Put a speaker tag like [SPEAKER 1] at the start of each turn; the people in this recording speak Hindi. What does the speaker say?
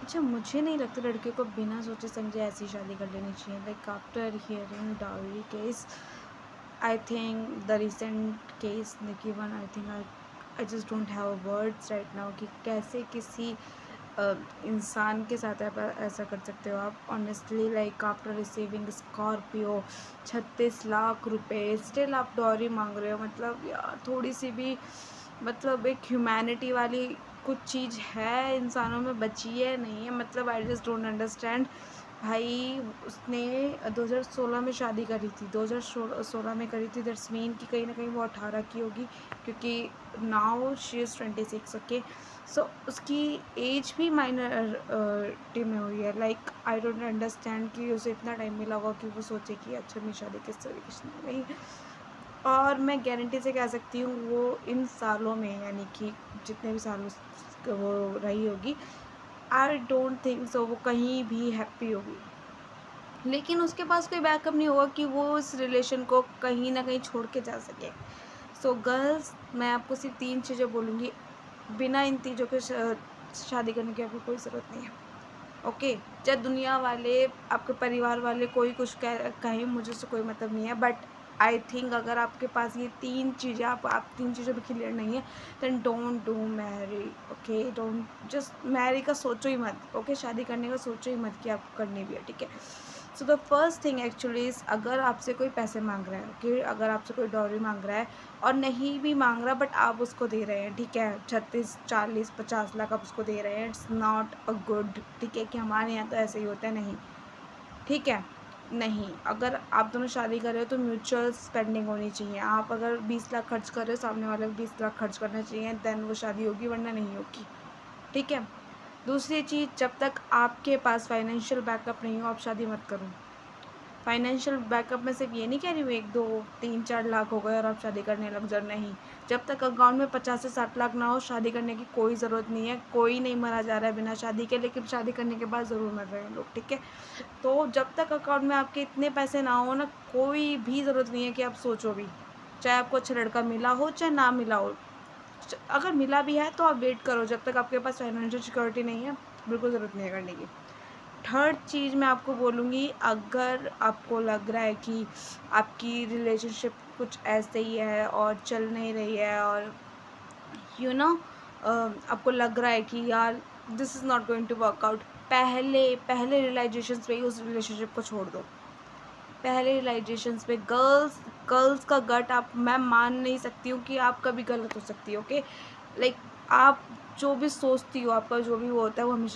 [SPEAKER 1] अच्छा, मुझे नहीं लगता लड़कियों को बिना सोचे समझे ऐसी शादी कर लेनी चाहिए। Like after hearing dowry case, I think the recent case Nikki one, I think I just don't have words right now कि कैसे किसी इंसान के साथ ऐसा कर सकते हो आप। Honestly like after receiving Scorpio 36 lakh रुपए, स्टिल आप डॉरी मांग रहे हो। मतलब यार थोड़ी सी भी मतलब एक ह्यूमैनिटी वाली कुछ चीज़ है इंसानों में बची है नहीं है। मतलब आई जस्ट डोंट अंडरस्टैंड। भाई उसने 2016 में शादी करी थी, 2016 में करी थी। दैट्स मीन कि कहीं ना कहीं वो 18 की होगी, क्योंकि नाउ शी इज़ 26। ओके, सो उसकी एज भी माइनर टी में हुई है। लाइक आई डोंट अंडरस्टैंड कि उसे इतना टाइम मिला होगा कि वो सोचे कि अच्छा मेरी शादी किस तरीके से नहीं। और मैं गारंटी से कह सकती हूँ वो इन सालों में, यानी कि जितने भी सालों वो रही होगी, आई डोंट थिंक सो वो कहीं भी हैप्पी होगी। लेकिन उसके पास कोई बैकअप नहीं होगा कि वो उस रिलेशन को कहीं ना कहीं छोड़ के जा सके। सो गर्ल्स, मैं आपको सिर्फ 3 चीज़ें बोलूँगी। बिना इन चीज़ों के शादी करने की आपको कोई ज़रूरत नहीं है। ओके, चाहे दुनिया वाले, आपके परिवार वाले कोई कुछ कहे, मुझे उससे कोई मतलब नहीं है। बट आई थिंक अगर आपके पास ये 3 चीज़ें, आप 3 चीज़ों में क्लियर नहीं है, then don't do marry. Okay, don't just marry का सोचो ही मत। ओके, शादी करने का सोचो ही मत कि आपको करनी भी है, ठीक है। So the first thing actually is, अगर आपसे कोई पैसे मांग रहा है, ओके, अगर आपसे कोई डॉरी मांग रहा है और नहीं भी मांग रहा बट आप उसको दे रहे हैं, ठीक है, 36, 40, 50 लाख आप उसको दे रहे हैं, इट्स नॉट अ गुड। ठीक है, कि हमारे यहाँ तो ऐसे ही होता है, नहीं, ठीक है। नहीं, अगर आप दोनों शादी कर रहे हो तो म्यूचुअल स्पेंडिंग होनी चाहिए। आप अगर 20 लाख खर्च कर रहे हो, सामने वाले को 20 लाख खर्च करना चाहिए, देन वो शादी होगी, वरना नहीं होगी, ठीक है। दूसरी चीज़, जब तक आपके पास फाइनेंशियल बैकअप नहीं हो आप शादी मत करो। फाइनेंशियल बैकअप में सिर्फ ये नहीं कह रही हूँ 1, 2, 3, 4 लाख हो गए और आप शादी करने लग जाओ, नहीं। जब तक अकाउंट में 50 से 60 लाख ना हो, शादी करने की कोई ज़रूरत नहीं है। कोई नहीं मरा जा रहा है बिना शादी के, लेकिन शादी करने के बाद ज़रूर मर रहे हैं लोग, ठीक है। तो जब तक अकाउंट में आपके इतने पैसे ना हो ना, कोई भी ज़रूरत नहीं है कि आप सोचो भी। चाहे आपको अच्छा लड़का मिला हो चाहे ना मिला हो, अगर मिला भी है तो आप वेट करो। जब तक आपके पास फाइनेंशियल सिक्योरिटी नहीं है, बिल्कुल ज़रूरत नहीं है करने की। थर्ड चीज़ मैं आपको बोलूँगी, अगर आपको लग रहा है कि आपकी रिलेशनशिप कुछ ऐसे ही है और चल नहीं रही है, और यू नो आपको लग रहा है कि यार this is not going to work out, पहले पहले रियलाइजेशंस पे ही उस रिलेशनशिप को छोड़ दो। पहले रियलाइजेशंस पे गर्ल्स गर्ल्स का गट, आप, मैं मान नहीं सकती हूँ कि आप कभी गलत हो सकती हो। ओके, लाइक आप जो भी सोचती हो, आपका जो भी वो होता है वो हमेशा